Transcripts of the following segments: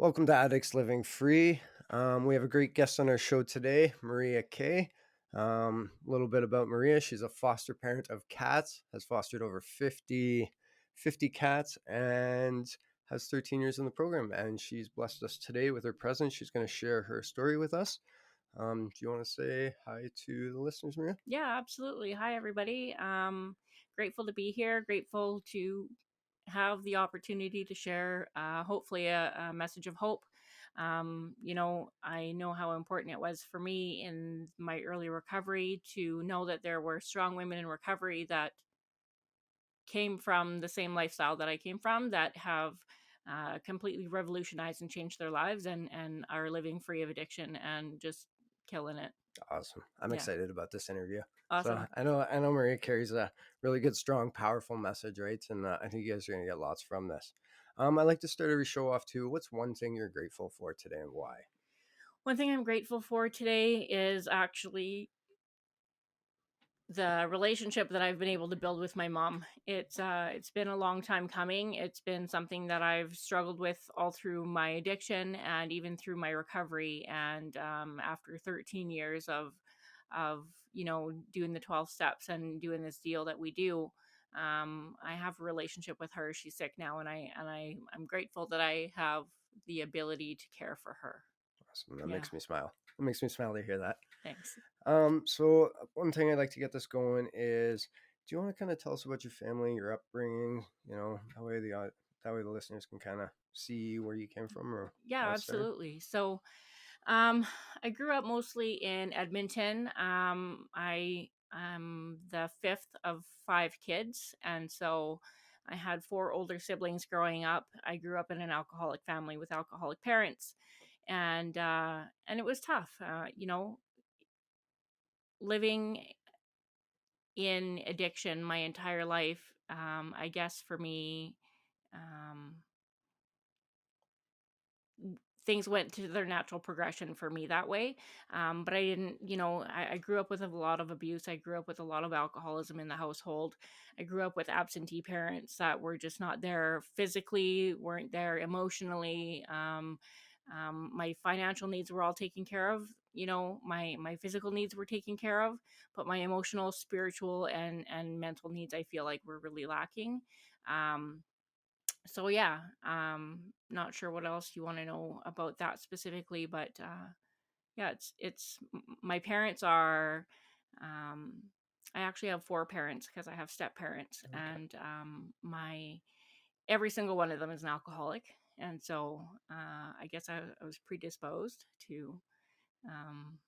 Welcome to Addicts Living Free. We have a great guest on our show today, Maria Kay. A little bit about Maria. She's a foster parent of cats, has fostered over 50 cats, and has 13 years in the program. And she's blessed us today with her presence. She's going to share her story with us. Do you want to say hi to the listeners, Maria? Yeah, absolutely. Hi, everybody. Grateful to be here. Grateful to have the opportunity to share, hopefully, a message of hope. I know how important it was for me in my early recovery to know that there were strong women in recovery that came from the same lifestyle that I came from that have completely revolutionized and changed their lives and are living free of addiction and just killing it. Awesome. I'm Yeah, excited about this interview. So awesome. I know Maria carries a really good, strong, powerful message, right? And I think you guys are going to get lots from this. I like to start every show off too. What's one thing you're grateful for today and why? One thing I'm grateful for today is actually the relationship that I've been able to build with my mom. It's been a long time coming. It's been something that I've struggled with all through my addiction and even through my recovery. And after 13 years of doing the 12 steps and doing this deal that we do, I have a relationship with her. She's sick now, and I'm grateful that I have the ability to care for her. Awesome. That Yeah, makes me smile. It makes me smile to hear that. thanks. So one thing I'd like to get this going is, do you want to kind of tell us about your family, your upbringing? That way the listeners can kind of see where you came from or how Yeah, it started. absolutely. So, I grew up mostly in Edmonton. I am the fifth of five kids, and so I had four older siblings growing up. I grew up in an alcoholic family with alcoholic parents, and it was tough. Living in addiction my entire life. I guess for me, um, things went to their natural progression for me that way. But I didn't, I grew up with a lot of abuse. I grew up with a lot of alcoholism in the household. I grew up with absentee parents that were just not there physically, weren't there emotionally. My financial needs were all taken care of. My physical needs were taken care of, but my emotional, spiritual, and mental needs I feel like were really lacking. Um, so yeah, not sure what else you want to know about that specifically, but yeah, my parents are um I actually have four parents because I have step parents, Okay. and my every single one of them is an alcoholic, and so I guess I was predisposed to um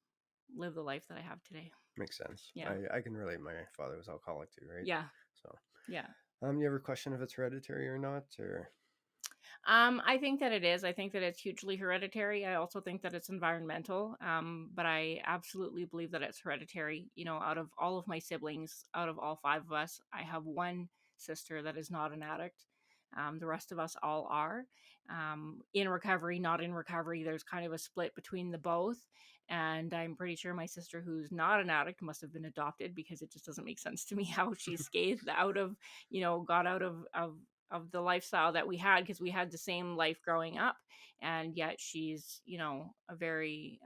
live the life that I have today. Makes sense. Yeah. I can relate. My father was alcoholic too, right? Yeah. So, Yeah. you ever question if it's hereditary or not, or I think that it is. I think that it's hugely hereditary. I also think that it's environmental. But I absolutely believe that it's hereditary. Out of all of my siblings, out of all five of us, I have one sister that is not an addict. The rest of us all are in recovery, not in recovery. There's kind of a split between the both. And I'm pretty sure my sister, who's not an addict, must have been adopted because it just doesn't make sense to me how she's scathed out of, got out of the lifestyle that we had because we had the same life growing up, and yet she's a very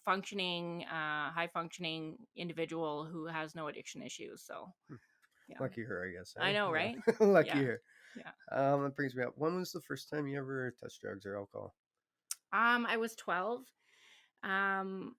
functioning high functioning individual who has no addiction issues. So hmm, yeah, lucky her, I guess. I Eh? know, right? Yeah, lucky Yeah, her. yeah. That brings me up. When was the first time you ever touched drugs or alcohol? I was 12. um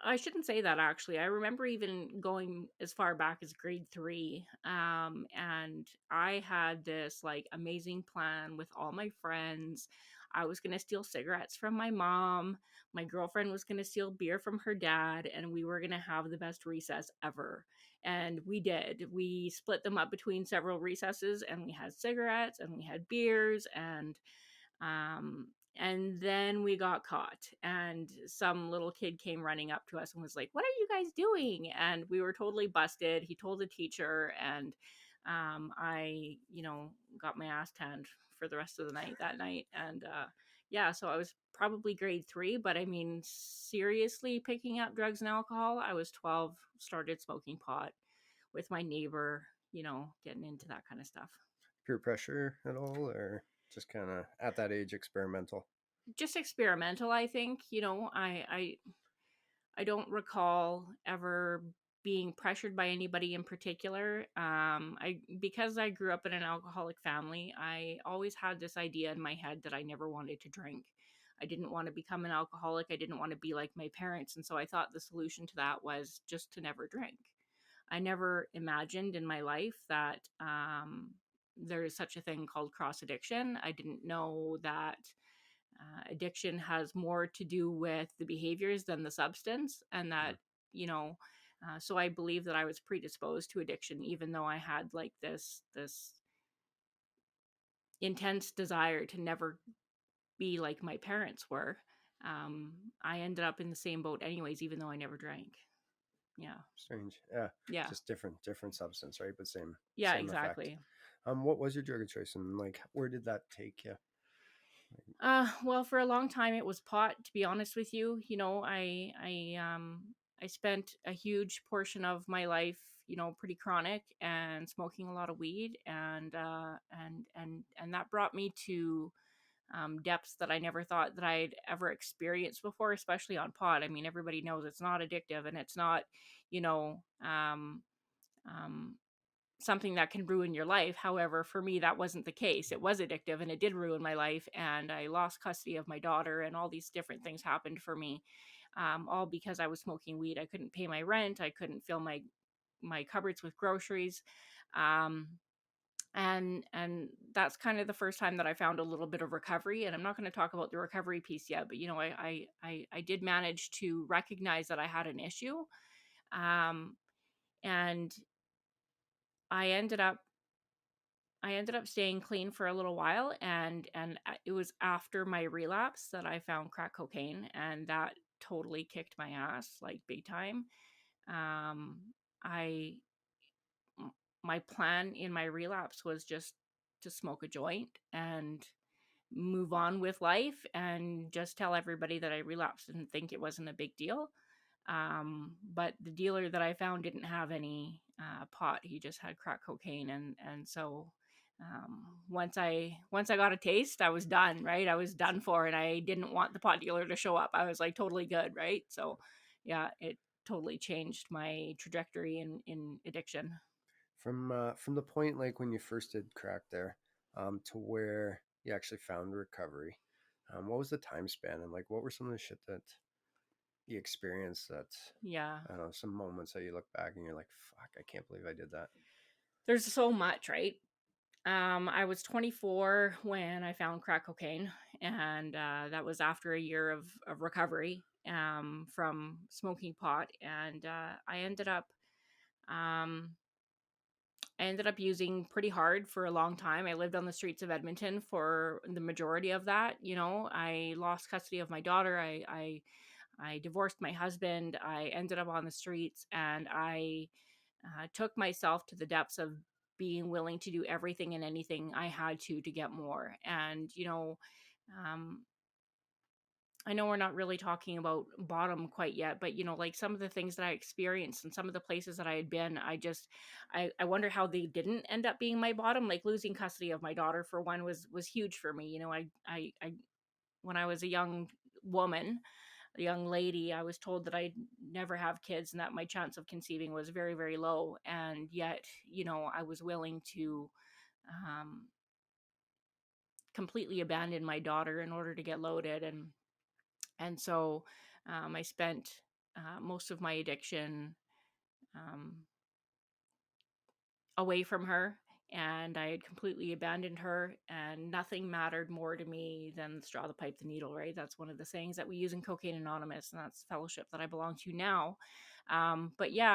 I shouldn't say that actually. I remember even going as far back as grade three. And I had this like amazing plan with all my friends. I was going to steal cigarettes from my mom. My girlfriend was going to steal beer from her dad, and we were going to have the best recess ever. And we did. We split them up between several recesses, and we had cigarettes and we had beers, um, and then we got caught, and some little kid came running up to us and was like, "What are you guys doing?" And we were totally busted. He told the teacher, and I, got my ass tanned for the rest of the night that night. And yeah, so I was probably grade three, but I mean, seriously picking up drugs and alcohol, I was 12, started smoking pot with my neighbor, getting into that kind of stuff. Peer pressure at all, or just kind of at that age experimental? just experimental, I think. I don't recall ever being pressured by anybody in particular. I Because I grew up in an alcoholic family, I always had this idea in my head that I never wanted to drink. I didn't want to become an alcoholic. I didn't want to be like my parents, and so I thought the solution to that was just to never drink. I never imagined in my life that there is such a thing called cross addiction. I didn't know that addiction has more to do with the behaviors than the substance, and Mm, that, you know, so I believe that I was predisposed to addiction, even though I had like this intense desire to never be like my parents were. I ended up in the same boat, anyways, even though I never drank. Yeah, strange. Yeah, yeah, just different substance, right? But yeah, same effect. exactly. What was your drug of choice, and like where did that take you? Well, for a long time it was pot, to be honest with you. I spent a huge portion of my life, pretty chronic and smoking a lot of weed, and that brought me to depths that I never thought that I'd ever experienced before, especially on pot. I mean, everybody knows it's not addictive, and it's not, you know, um, something that can ruin your life. However, for me, that wasn't the case. It was addictive and it did ruin my life. And I lost custody of my daughter, and all these different things happened for me, all because I was smoking weed. I couldn't pay my rent. I couldn't fill my cupboards with groceries. Um, and that's kind of the first time that I found a little bit of recovery. And I'm not going to talk about the recovery piece yet, but I did manage to recognize that I had an issue. Um, and I ended up I ended up staying clean for a little while, and it was after my relapse that I found crack cocaine, and that totally kicked my ass, like, big time. Um, I m My plan in my relapse was just to smoke a joint and move on with life and just tell everybody that I relapsed and think it wasn't a big deal. But the dealer that I found didn't have any pot. He just had crack cocaine, and so once I got a taste, I was done. Right, I was done for, and I didn't want the pot dealer to show up. I was like totally good. Right, so yeah, it totally changed my trajectory in addiction. From the point like when you first did crack there, to where you actually found recovery. What was the time span, and like what were some of the shit that you experienced that Yeah, I don't know, some moments that you look back and you're like, fuck, I can't believe I did that. there's so much, right? I was 24 when I found crack cocaine, and that was after a year of recovery from smoking pot. And um, I ended up using pretty hard for a long time. I lived on the streets of Edmonton for the majority of that. I lost custody of my daughter. I divorced my husband. I ended up on the streets, and I took myself to the depths of being willing to do everything and anything I had to get more. And um, I know we're not really talking about bottom quite yet, but like some of the things that I experienced and some of the places that I had been, I wonder how they didn't end up being my bottom. Like losing custody of my daughter, for one, was huge for me. I When I was a young woman, a young lady, I was told that I'd never have kids and that my chance of conceiving was very, very low. And yet, I was willing to um, completely abandon my daughter in order to get loaded. And so I spent most of my addiction um, away from her. And I had completely abandoned her, and nothing mattered more to me than the straw that piped the needle, right? That's one of the sayings that we use in Cocaine Anonymous, and that's fellowship that I belong to now. But yeah,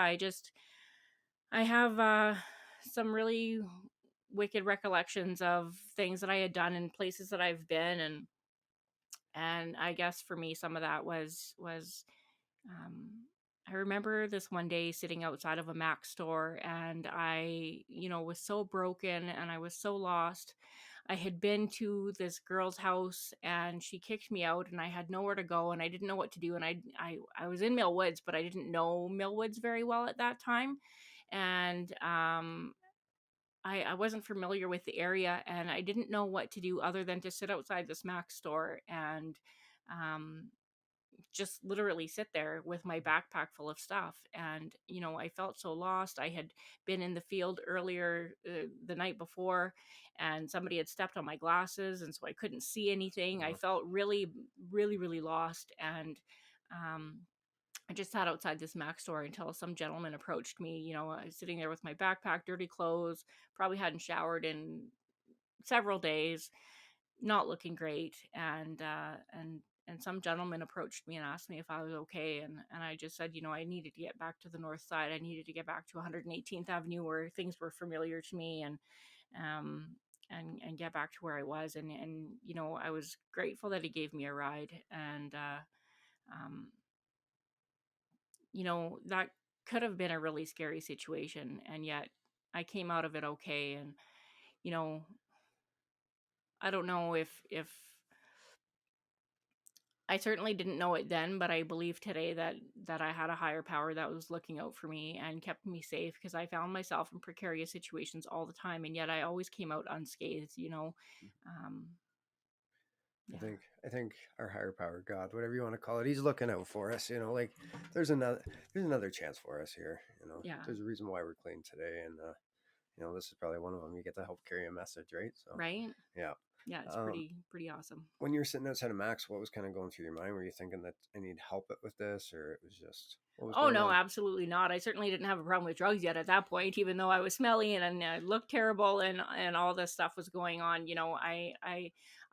I have some really wicked recollections of things that I had done and places that I've been, and I guess for me, some of that was um, I remember this one day sitting outside of a Mac store, and I, was so broken and I was so lost. I had been to this girl's house and she kicked me out, and I had nowhere to go and I didn't know what to do. And I was in Mill Woods, but I didn't know Mill Woods very well at that time. And I wasn't familiar with the area, and I didn't know what to do other than to sit outside this Mac store and, um, just literally sit there with my backpack full of stuff. And, I felt so lost. I had been in the field earlier the night before, and somebody had stepped on my glasses. And so I couldn't see anything. I Uh, felt really, really, really lost. And, um, I just sat outside this Mac store until some gentleman approached me. I was sitting there with my backpack, dirty clothes, probably hadn't showered in several days, not looking great. And some gentleman approached me and asked me if I was okay, and I just said, I needed to get back to the north side. I needed to get back to 118th Avenue where things were familiar to me, um and get back to where I was. And I was grateful that he gave me a ride. And um that could have been a really scary situation, and yet I came out of it okay. And you know I don't know if I certainly didn't know it then, but I believe today that I had a higher power that was looking out for me and kept me safe, because I found myself in precarious situations all the time, and yet I always came out unscathed. Um, I yeah, think I think our higher power, God, whatever you want to call it, He's looking out for us. Like there's another there's another chance for us here. yeah, There's a reason why we're clean today, and this is probably one of them. You get to help carry a message, right? So, right. yeah. Yeah, it's Um, pretty awesome. when you were sitting outside of Max, what was kind of going through your mind? Were you thinking that I need help with this, or it was just what was Oh, going no, on? absolutely not. I certainly didn't have a problem with drugs yet at that point, even though I was smelly and I looked terrible, and all this stuff was going on.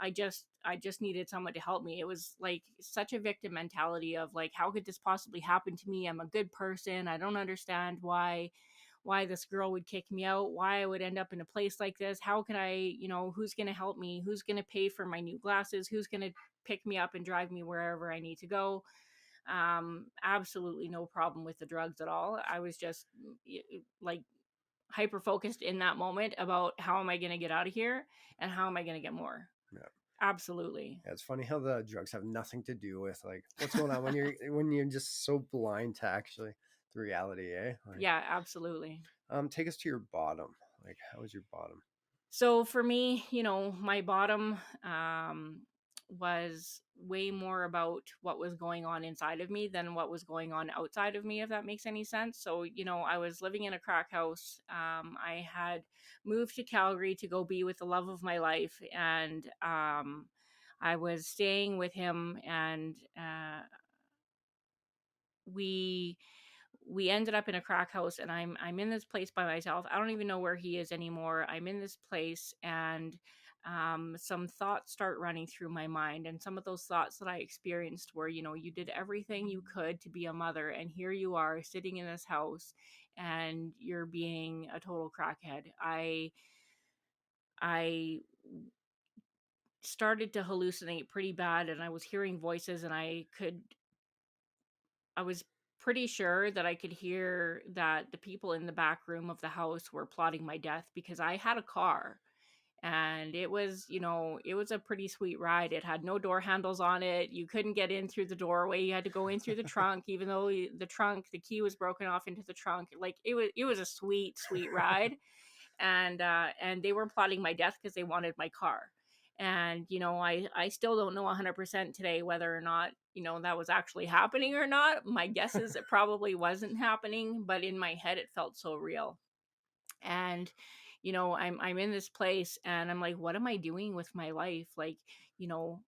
I just needed someone to help me. It was like such a victim mentality of like, how could this possibly happen to me? I'm a good person. I don't understand why this girl would kick me out, why I would end up in a place like this. How can who's going to help me? Who's going to pay for my new glasses? Who's going to pick me up and drive me wherever I need to go? Absolutely no problem with the drugs at all. I was just like hyper focused in that moment about how am I going to get out of here and how am I going to get more. Yeah. Absolutely. Yeah, it's funny how the drugs have nothing to do with like what's going on when you're just so blind to actually the reality, eh? Like, Yeah, absolutely. take us to your bottom. Like, how was your bottom? So for me, my bottom was way more about what was going on inside of me than what was going on outside of me, if that makes any sense. So, I was living in a crack house. I had moved to Calgary to go be with the love of my life, and I was staying with him, and we we ended up in a crack house, and I'm in this place by myself. I don't even know where he is anymore. I'm in this place, and some thoughts start running through my mind, and some of those thoughts that I experienced were, you did everything you could to be a mother, and here you are sitting in this house and you're being a total crackhead. I started to hallucinate pretty bad, and I was hearing voices, and I was pretty sure that I could hear that the people in the back room of the house were plotting my death, because I had a car, and it was a pretty sweet ride. It had no door handles on it. You couldn't get in through the doorway. You had to go in through the trunk, even though the key was broken off into the trunk. Like it was a sweet, sweet ride. And they were plotting my death because they wanted my car. And I still don't know 100% today whether or not that was actually happening or not. My guess is it probably wasn't happening, but in my head it felt so real. And I'm in this place, and I'm like, what am I doing with my life? Like,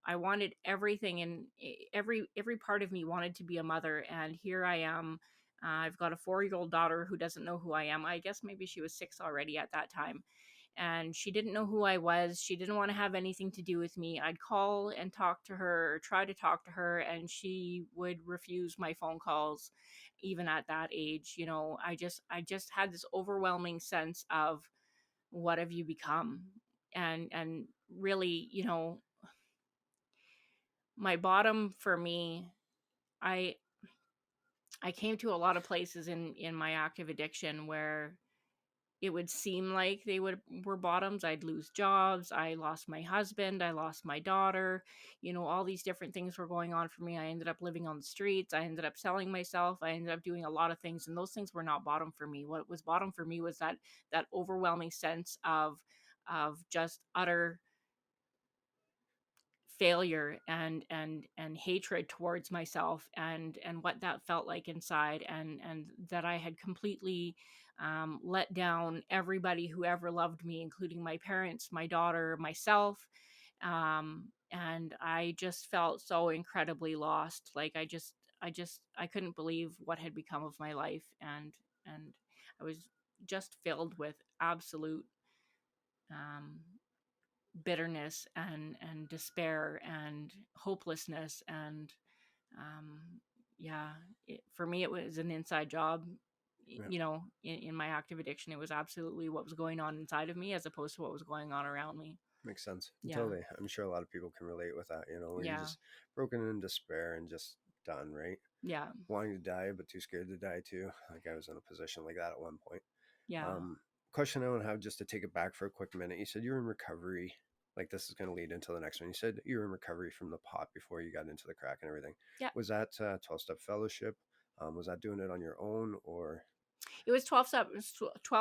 I wanted everything, and every part of me wanted to be a mother, and here I am. I've got a 4-year-old daughter who doesn't know who I am. I guess maybe she was 6 already at that time, and she didn't know who I was. She didn't want to have anything to do with me. I'd call and talk to her, or try to talk to her, and she would refuse my phone calls. Even at that age, I just had this overwhelming sense of, what have you become? And really, my bottom for me, I I came to a lot of places in my active addiction where it would seem like they would were bottoms. I'd lose jobs, I lost my husband, I lost my daughter, all these different things were going on for me. I ended up living on the streets, I ended up selling myself, I ended up doing a lot of things, and those things were not bottom for me. What was bottom for me was that overwhelming sense of just utter failure and hatred towards myself, and what that felt like inside, and that I had completely let down everybody who ever loved me, including my parents, my daughter, myself. And I just felt so incredibly lost. Like I couldn't believe what had become of my life, and I was just filled with absolute um bitterness and despair and hopelessness. And um yeah, for me it was an inside job. Yeah, In my active addiction, it was absolutely what was going on inside of me as opposed to what was going on around me. makes sense. Yeah. Totally. I'm sure a lot of people can relate with that, where you're Yeah. just broken in despair and just done, right? Yeah. Wanting to die, but too scared to die too. Like I was in a position like that at one point. Yeah. Um, Question I want to have, just to take it back for a quick minute. You said you were in recovery. Like this is going to lead into the next one. You said you were in recovery from the pot before you got into the crack and everything. Yeah. Was that 12-step fellowship? Was that doing it on your own or? It was 12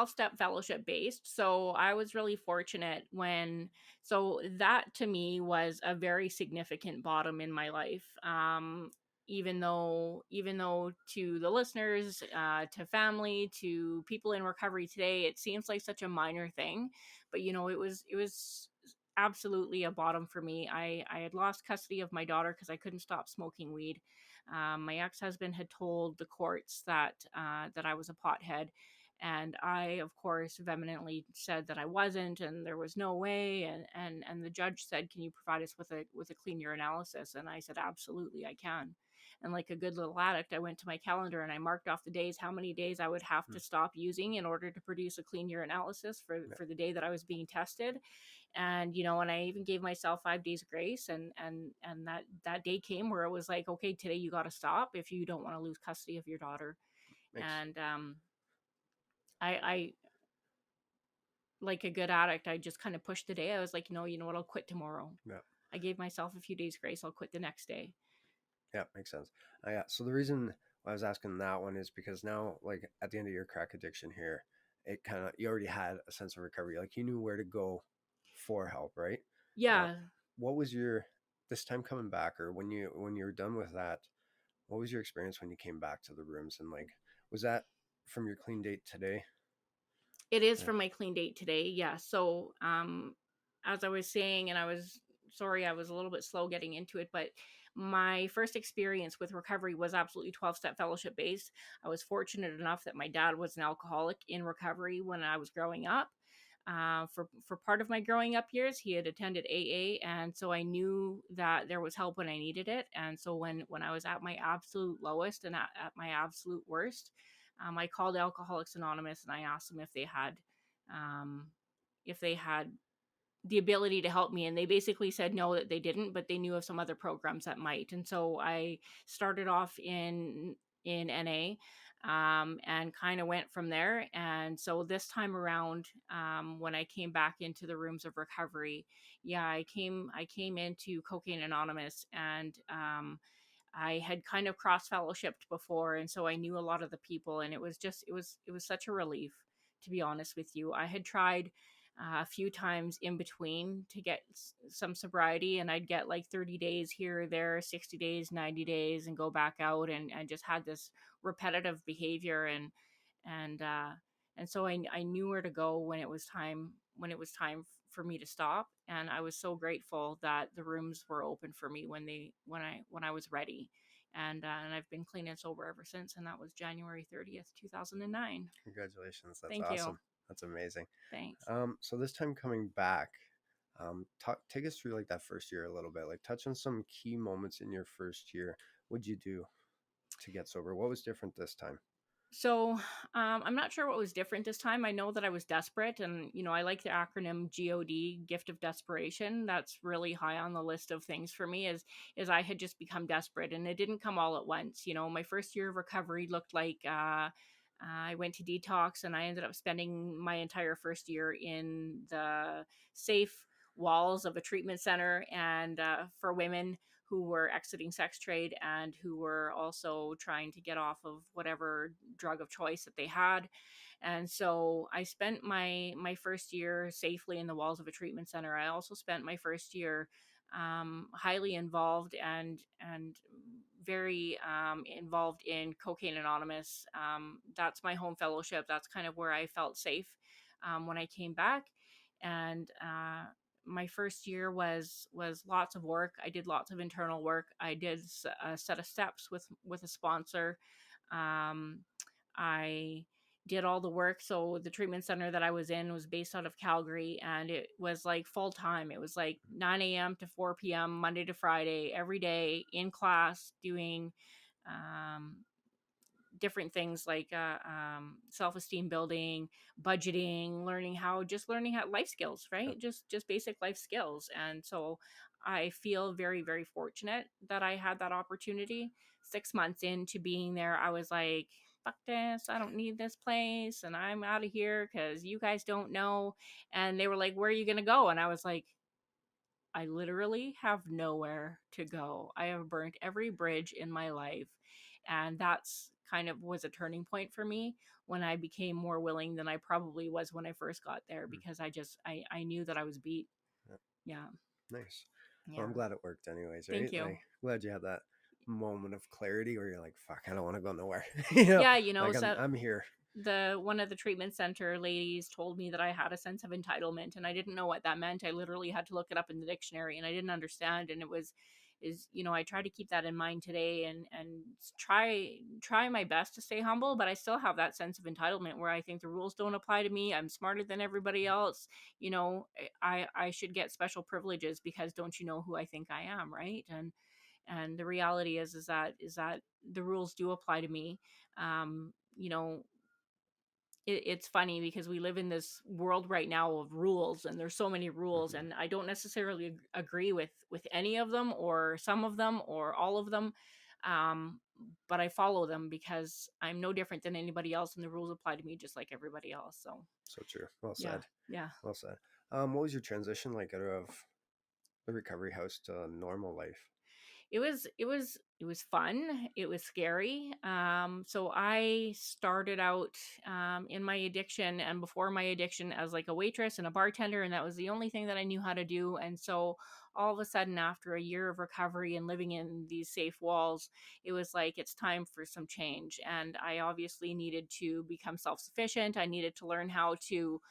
step fellowship based. So I was really fortunate when so that to me was a very significant bottom in my life. Even though to the listeners, to family, to people in recovery today, it seems like such a minor thing, but it was absolutely a bottom for me. I had lost custody of my daughter because I couldn't stop smoking weed. My ex-husband had told the courts that I was a pothead, and I, of course, vehemently said that I wasn't, and there was no way. And the judge said, "Can you provide us with a clean urinalysis?" And I said, "Absolutely, I can." And like a good little addict, I went to my calendar and I marked off the days, how many days I would have Hmm, to stop using in order to produce a clean urinalysis for yeah, for the day that I was being tested. And I even gave myself 5 days grace, and that day came where it was like, okay, today you got to stop if you don't want to lose custody of your daughter. makes And I like a good addict, I just kind of pushed the day. I was like, you know what, I'll quit tomorrow. yeah, I gave myself a few days grace, I'll quit the next day. yeah, makes sense. Yeah. So the reason why I was asking that one is because now, like at the end of your crack addiction here, it kind of, you already had a sense of recovery. Like you knew where to go for help, right? Uh, Yeah. what was your, this time coming back, or when you were done with that? What was your experience when you came back to the rooms, and like, was that from your clean date today? It is Yeah. from my clean date today. Yeah. So, as I was saying, and I was sorry, I was a little bit slow getting into it, but my first experience with recovery was absolutely 12-step fellowship based. I was fortunate enough that my dad was an alcoholic in recovery when I was growing up. For part of my growing up years, he had attended AA, and so I knew that there was help when I needed it. And so when I was at my absolute lowest and at my absolute worst, I called Alcoholics Anonymous and I asked them um, if they had the ability to help me, and they basically said no, that they didn't, but they knew of some other programs that might. And so I started off in NA, and kind of went from there. And so this time around, when I came back into the rooms of recovery, yeah, I came into Cocaine Anonymous, and I had kind of cross fellowshipped before, and so I knew a lot of the people, and it was such a relief, to be honest with you. I had tried a few times in between to get some sobriety, and I'd get like 30 days here or there, 60 days, 90 days, and go back out, and just had this repetitive behavior. And so I knew where to go when it was time for me to stop. And I was so grateful that the rooms were open for me when I was ready. And I've been clean and sober ever since, and that was January 30th, 2009. Congratulations. That's Thank you. awesome. That's amazing. Thanks. So this time coming back, take us through like that first year a little bit. Like touch on some key moments in your first year. What'd you do to get sober? What was different this time? So, I'm not sure what was different this time. I know that I was desperate, and I like the acronym GOD, Gift of Desperation. That's really high on the list of things for me. Is I had just become desperate, and it didn't come all at once. My first year of recovery looked like I went to detox, and I ended up spending my entire first year in the safe walls of a treatment center, and for women who were exiting sex trade and who were also trying to get off of whatever drug of choice that they had. And so I spent my first year safely in the walls of a treatment center. I also spent my first year highly involved and very involved in Cocaine Anonymous. That's my home fellowship. That's kind of where I felt safe when I came back. And my first year was lots of work. I did lots of internal work. I did a set of steps with a sponsor. Um, I did all the work. So the treatment center that I was in was based out of Calgary, and it was like full time. It was like 9 a.m. to 4 p.m., Monday to Friday, every day in class doing um, different things like self-esteem building, budgeting, learning how life skills, Yep. right? Just basic life skills. And so I feel very, very fortunate that I had that opportunity. 6 months into being there, I was like, fuck this, I don't need this place, and I'm out of here because you guys don't know. And they were like, where are you gonna go? And I was like, I literally have nowhere to go. I have burnt every bridge in my life. And that's kind of was a turning point for me when I became more willing than I probably was when I first got there, Mm. because I knew that I was beat. Yep. Yeah. Nice. Well, I'm Yeah. glad it worked anyways, Thank right? you. Like, glad you had that moment of clarity where you're like, fuck, I don't want to go nowhere. You know, Yeah, like I'm so I'm here. the one of the treatment center ladies told me that I had a sense of entitlement, and I didn't know what that meant. I literally had to look it up in the dictionary, and I didn't understand. And it was is I try to keep that in mind today, and try my best to stay humble, but I still have that sense of entitlement where I think the rules don't apply to me. I'm smarter than everybody else. I should get special privileges because don't you know who I think I am, right? And the reality is that the rules do apply to me. um you know it's funny because we live in this world right now of rules, and there's so many rules, Hmm. and I don't necessarily agree with any of them or some of them or all of them. um but I follow them because I'm no different than anybody else, and the rules apply to me just like everybody else. So So true. Well yeah. said. Yeah. Well said. What was your transition like out of the recovery house to normal life? It was fun. It was scary. So I started out in my addiction and before my addiction as like a waitress and a bartender, and that was the only thing that I knew how to do. And so all of a sudden, after a year of recovery and living in these safe walls, it was like it's time for some change. And I obviously needed to become self-sufficient. I needed to learn how to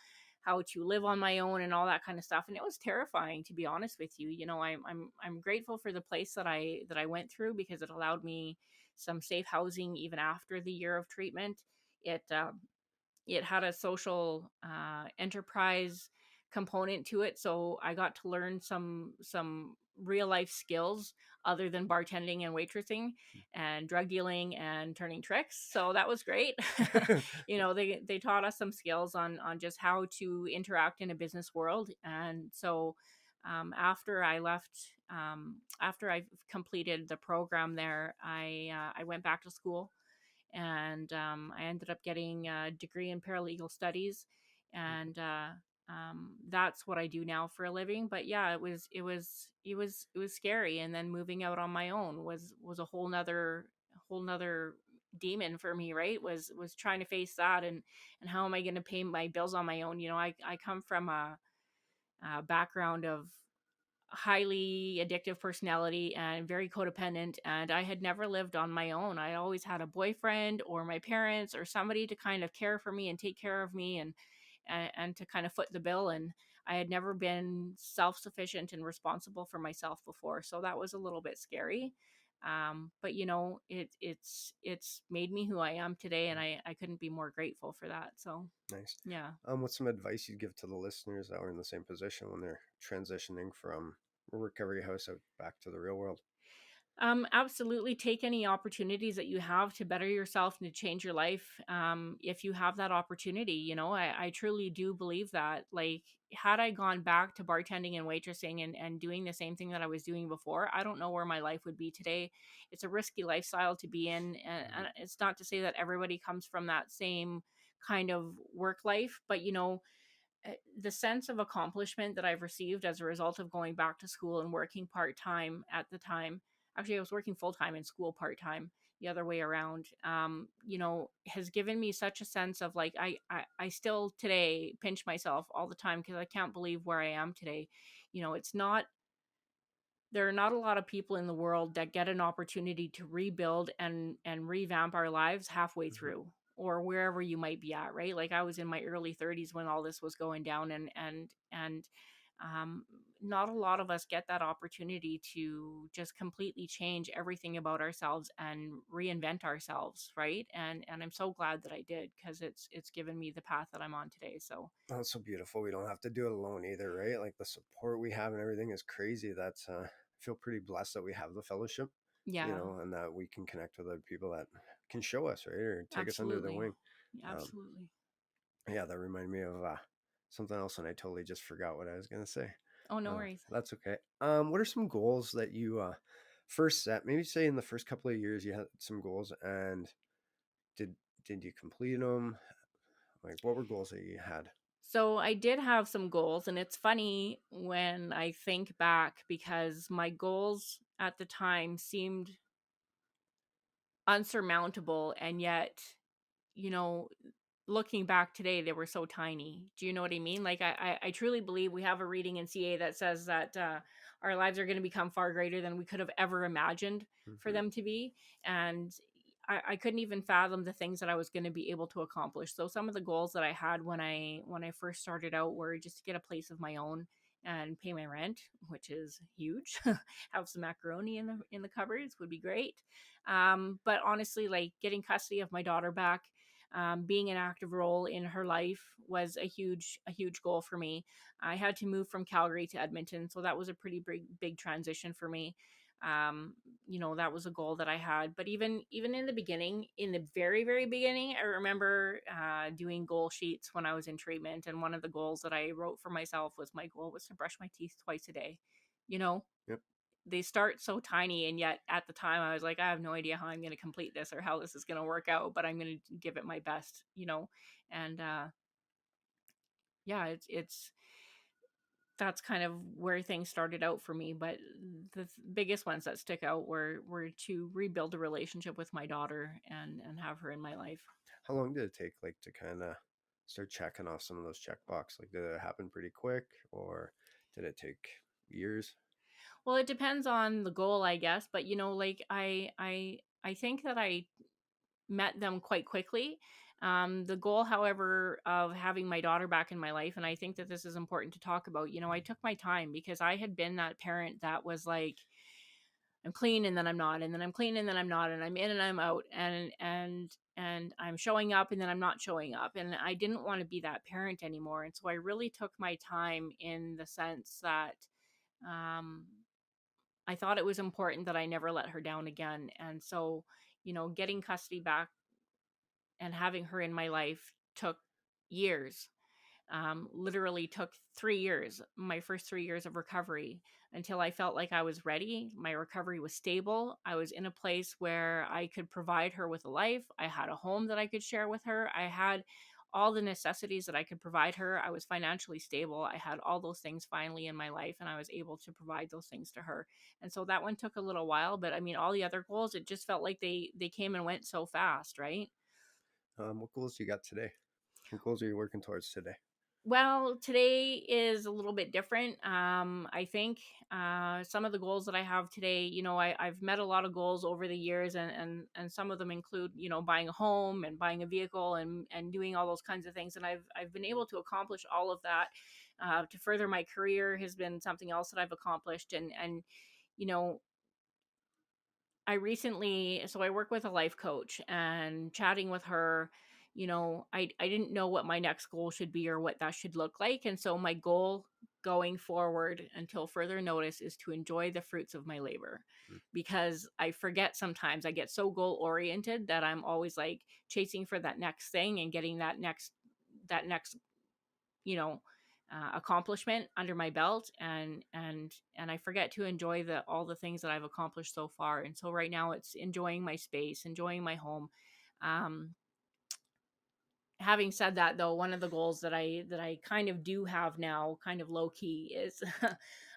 live on my own and all that kind of stuff. And it was terrifying, to be honest with you. I'm grateful for the place that I went through, because it allowed me some safe housing even after the year of treatment. It uh, it had a social enterprise component to it, so I got to learn some real life skills other than bartending and waitressing and drug dealing and turning tricks. So that was great. They taught us some skills on just how to interact in a business world. And so after I completed the program there, I went back to school, and I ended up getting a degree in paralegal studies, and that's what I do now for a living. But yeah, it was scary, and then moving out on my own was a whole nother demon for me, right? Was trying to face that, and how am I going to pay my bills on my own? I come from a background of highly addictive personality and very codependent, and I had never lived on my own. I always had a boyfriend or my parents or somebody to kind of care for me and take care of me, and to kind of foot the bill. And I had never been self-sufficient and responsible for myself before, so that was a little bit scary. But it's made me who I am today, and I couldn't be more grateful for that. So Nice. yeah. What's some advice you'd give to the listeners that were in the same position when they're transitioning from a recovery house out back to the real world? Absolutely take any opportunities that you have to better yourself and to change your life. If you have that opportunity, I truly do believe that. Like, had I gone back to bartending and waitressing and doing the same thing that I was doing before, I don't know where my life would be today. It's a risky lifestyle to be in. And Mhm, it's not to say that everybody comes from that same kind of work life, but the sense of accomplishment that I've received as a result of going back to school and working part time at the time. Actually, I was working full time in school part time, the other way around. Has given me such a sense of like I still today pinch myself all the time because I can't believe where I am today. It's not there are not a lot of people in the world that get an opportunity to rebuild and revamp our lives halfway mhm. through or wherever you might be at, right? Like I was in my early 30s when all this was going down, and um not a lot of us get that opportunity to just completely change everything about ourselves and reinvent ourselves, right? And I'm so glad that I did, because it's given me the path that I'm on today. So That's so beautiful. We don't have to do it alone either, right? Like the support we have and everything is crazy. I feel pretty blessed that we have the fellowship, yeah, and that we can connect with other people that can show us, right, or take us under their absolutely. wing. Um, Absolutely. yeah, that reminded me of something else, and I totally just forgot what I was gonna say. Oh, no worries. That's okay. What are some goals that you first set? Maybe say in the first couple of years you had some goals, and did did you complete them? Like, what were goals that you had? So I did have some goals, and it's funny when I think back because my goals at the time seemed unsurmountable, and yet, you know, looking back today, they were so tiny. Do you know what I mean? Like I truly believe we have a reading in CA that says that our lives are going to become far greater than we could have ever imagined for Hmm. them to be, and I couldn't even fathom the things that I was going to be able to accomplish. So some of the goals that I had when I first started out were just to get a place of my own and pay my rent, which is huge. Have some macaroni in the cupboards would be great. But honestly, like getting custody of my daughter back, being an active role in her life was a huge goal for me. I had to move from Calgary to Edmonton, so that was a pretty big transition for me. Um, that was a goal that I had. But even in the beginning, in the very very beginning, I remember doing goal sheets when I was in treatment, and one of the goals that I wrote for myself was my goal was to brush my teeth twice a day. You know, Yep. they start so tiny, and yet at the time I was like, I have no idea how I'm going to complete this or how this is going to work out, but I'm going to give it my best. And yeah, it's that's kind of where things started out for me. But the biggest ones that stick out were to rebuild a relationship with my daughter and have her in my life. How long did it take, like, to kind of start checking off some of those check box? Like, did it happen pretty quick, or did it take years? Well, it depends on the goal, I guess, but like I think that I met them quite quickly. The goal, however, of having my daughter back in my life, and I think that this is important to talk about, I took my time because I had been that parent that was like, I'm clean and then I'm not, and then I'm clean and then I'm not, and I'm in and I'm out, and I'm showing up and then I'm not showing up. And I didn't want to be that parent anymore. And so I really took my time in the sense that um I thought it was important that I never let her down again. And so, getting custody back and having her in my life took years. Literally took 3 years, my first 3 years of recovery, until I felt like I was ready. My recovery was stable. I was in a place where I could provide her with a life. I had a home that I could share with her. I had all the necessities that I could provide her. I was financially stable. I had all those things finally in my life, and I was able to provide those things to her. And so that one took a little while, but I mean, all the other goals, it just felt like they came and went so fast, right? What goals do you got today? What goals are you working towards today? Well, today is a little bit different. I think some of the goals that I have today, I've met a lot of goals over the years, and some of them include, buying a home and buying a vehicle and doing all those kinds of things. And I've been able to accomplish all of that. To further my career has been something else that I've accomplished, and you know, I work with a life coach, and chatting with her, I didn't know what my next goal should be or what that should look like. And so my goal going forward until further notice is to enjoy the fruits of my labor, Mm, because I forget sometimes. I get so goal oriented that I'm always like chasing for that next thing and getting that next you know accomplishment under my belt, and I forget to enjoy the all the things that I've accomplished so far. And so right now it's enjoying my space, enjoying my home. um Having said that, though, one of the goals that I kind of do have now, kind of low key, is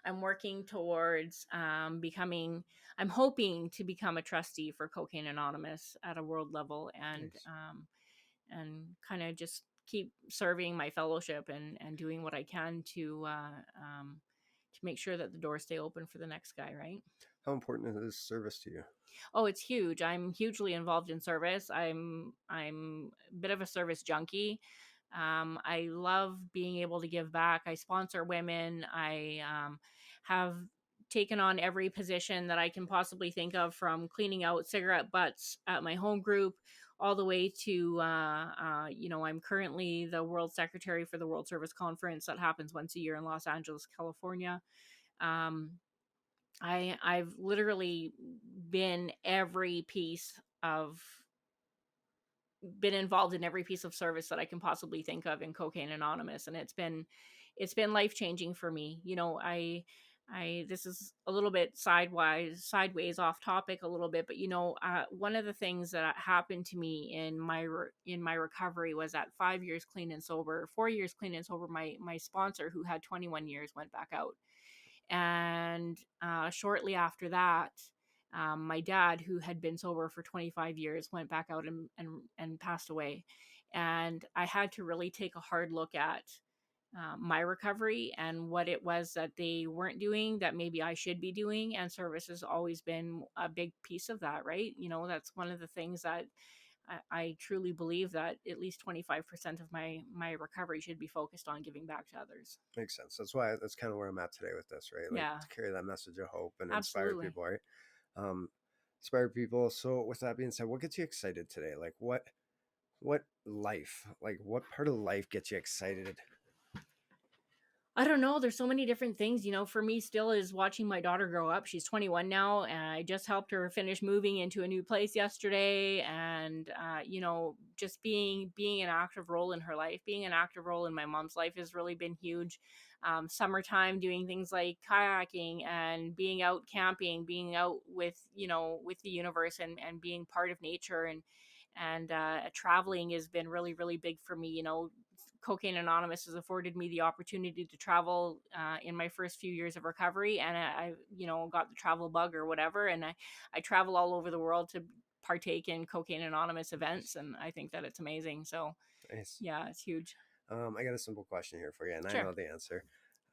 I'm working towards becoming. I'm hoping to become a trustee for Cocaine Anonymous at a world level, nice. and kind of just keep serving my fellowship and doing what I can to make sure that the doors stay open for the next guy, right? How important is this service to you? Oh, it's huge. I'm hugely involved in service. I'm a bit of a service junkie. I love being able to give back. I sponsor women. I have taken on every position that I can possibly think of, from cleaning out cigarette butts at my home group all the way to I'm currently the world secretary for the World Service Conference that happens once a year in Los Angeles, California. Um, I've literally been involved in every piece of service that I can possibly think of in Cocaine Anonymous, and it's been life changing for me. I This is a little bit sideways off topic a little bit, but one of the things that happened to me in my recovery was at 5 years clean and sober, 4 years clean and sober. My sponsor, who had 21 years, went back out, and shortly after that, my dad, who had been sober for 25 years, went back out and passed away. And I had to really take a hard look at my recovery and what it was that they weren't doing that maybe I should be doing. And service has always been a big piece of that, right? That's one of the things that I truly believe, that at least 25% of my recovery should be focused on giving back to others. Makes sense. That's kind of where I'm at today with this, right? Like Yeah, to carry that message of hope and inspire absolutely. people, right? Um, inspire people. So with that being said, what gets you excited today? Like what life, like what part of life gets you excited? I don't know. There's so many different things. For me, still is watching my daughter grow up. She's 21 now, and I just helped her finish moving into a new place yesterday. And just being an active role in her life, being an active role in my mom's life has really been huge. Summertime, doing things like kayaking and being out camping, being out with the universe, and being part of nature, and traveling has been really, really big for me. Cocaine Anonymous has afforded me the opportunity to travel in my first few years of recovery, and I got the travel bug or whatever, and I travel all over the world to partake in Cocaine Anonymous events, Nice, and I think that it's amazing. So nice. yeah, it's huge. I got a simple question here for you, and I Sure. know the answer.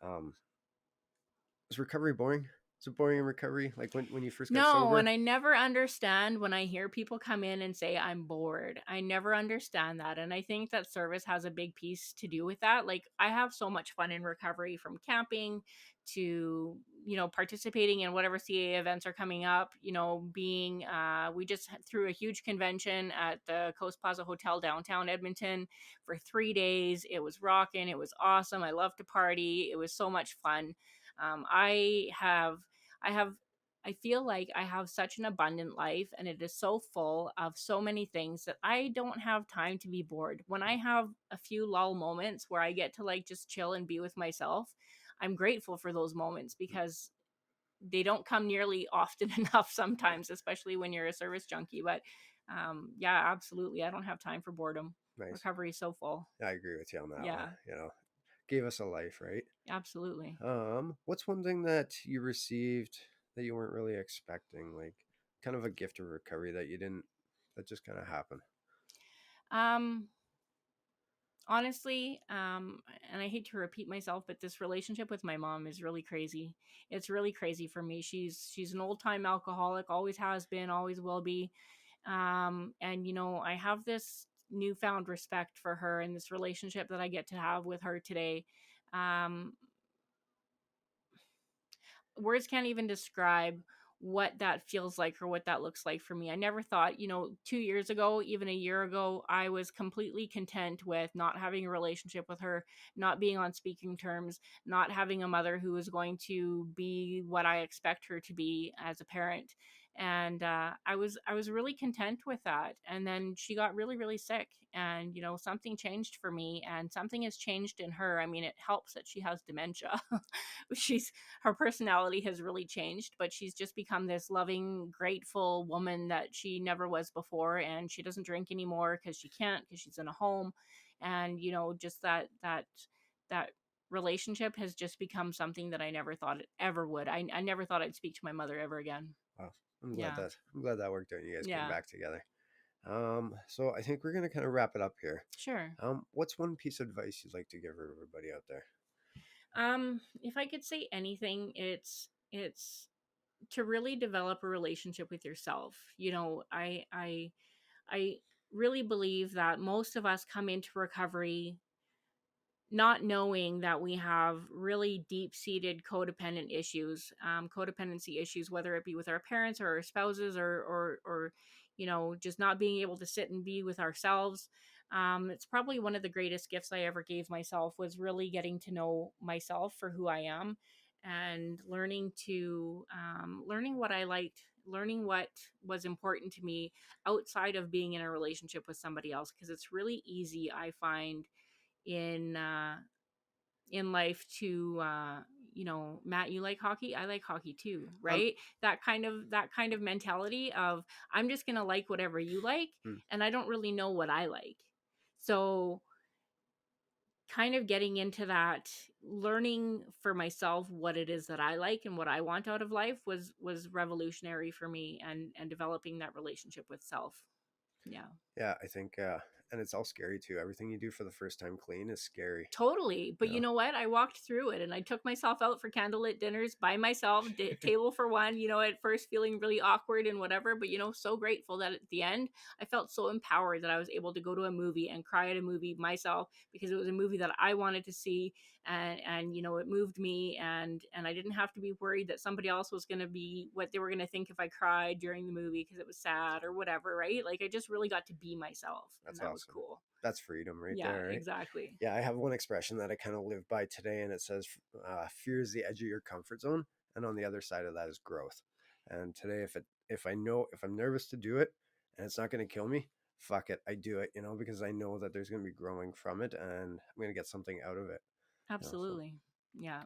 Um, is recovery boring? Is it boring in recovery? Like when you first got No, sober? and I never understand when I hear people come in and say, I'm bored. I never understand that. And I think that service has a big piece to do with that. Like, I have so much fun in recovery, from camping to, participating in whatever CA events are coming up, we just threw a huge convention at the Coast Plaza Hotel downtown Edmonton for 3 days. It was rocking. It was awesome. I love to party. It was so much fun. Um, I have, I have I feel like I have such an abundant life, and it is so full of so many things that I don't have time to be bored. When I have a few lull moments where I get to like just chill and be with myself, I'm grateful for those moments, because they don't come nearly often enough sometimes, especially when you're a service junkie. But yeah, absolutely. I don't have time for boredom. Nice. Recovery is so full. I agree with you on that one. Yeah, Gave us a life, right? absolutely. What's one thing that you received that you weren't really expecting? Like kind of a gift of recovery that you didn't, that just kind of happened. Um, Honestly, and I hate to repeat myself, but this relationship with my mom is really crazy. It's really crazy for me. She's an old-time alcoholic, always has been, always will be. And I have this newfound respect for her, and this relationship that I get to have with her today. Um, Words can't even describe what that feels like or what that looks like for me. I never thought, 2 years ago, even a year ago, I was completely content with not having a relationship with her, not being on speaking terms, not having a mother who is going to be what I expect her to be as a parent. And I was really content with that. And then she got really, really sick, and something changed for me, and something has changed in her. I mean, it helps that she has dementia. she's Her personality has really changed, but she's just become this loving, grateful woman that she never was before. And she doesn't drink anymore because she can't, because she's in a home. And just that relationship has just become something that I never thought it ever would. I never thought I'd speak to my mother ever again. Wow. Yeah. I'm glad that worked out and you guys came Yeah. back together. So I think we're gonna kind of wrap it up here. Sure. What's one piece of advice you'd like to give everybody out there? If I could say anything, it's to really develop a relationship with yourself. I really believe that most of us come into recovery not knowing that we have really deep-seated codependency issues, whether it be with our parents or our spouses, or just not being able to sit and be with ourselves. It's probably one of the greatest gifts I ever gave myself, was really getting to know myself for who I am, and learning what I liked, learning what was important to me outside of being in a relationship with somebody else, because it's really easy, I find, in life to Matt, you like hockey, I like hockey too, Um, right? That kind of mentality of, I'm just going to like whatever you like, hmm, and I don't really know what I like. So kind of getting into that, learning for myself what it is that I like and what I want out of life, was revolutionary for me, and developing that relationship with self. Yeah. yeah, I think, and it's all scary too. Everything you do for the first time clean is scary. Totally. You But you know. know what? I walked through it, and I took myself out for candlelit dinners by myself, table for one, at first feeling really awkward and whatever, but so grateful that at the end, I felt so empowered that I was able to go to a movie and cry at a movie myself, because it was a movie that I wanted to see. And it moved me, and I didn't have to be worried that somebody else was going to be, what they were going to think if I cried during the movie because it was sad or whatever, right? Like, I just really got to be myself, and That's that was awesome. cool. That's freedom right Yeah, there, right? exactly. Yeah, I have one expression that I kind of live by today, and it says, "Fear is the edge of your comfort zone, and on the other side of that is growth." And today, if I'm nervous to do it, and it's not going to kill me, fuck it, I do it, because I know that there's going to be growing from it, and I'm going to get something out of it. So Absolutely. Yeah.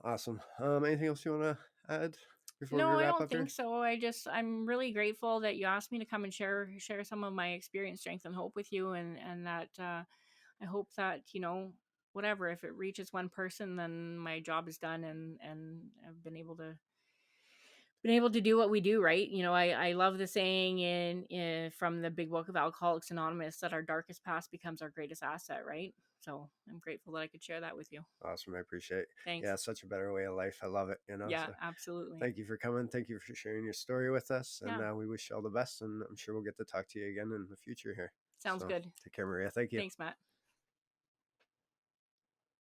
awesome. Anything else you want to add before we No, I wrap don't up think here? so. I'm really grateful that you asked me to come and share some of my experience, strength, and hope with you, and that I hope that, whatever, if it reaches one person, then my job is done, and I've been able to do what we do, right? I love the saying from the big book of Alcoholics Anonymous, that our darkest past becomes our greatest asset, right? So I'm grateful that I could share that with you. Awesome, I appreciate it. Thanks. Yeah, such a better way of life. I love it. Yeah, So absolutely. thank you for coming. Thank you for sharing your story with us. And Yeah. we wish you all the best. And I'm sure we'll get to talk to you again in the future here. Sounds So good. take care, Maria. Thank you. Thanks, Matt.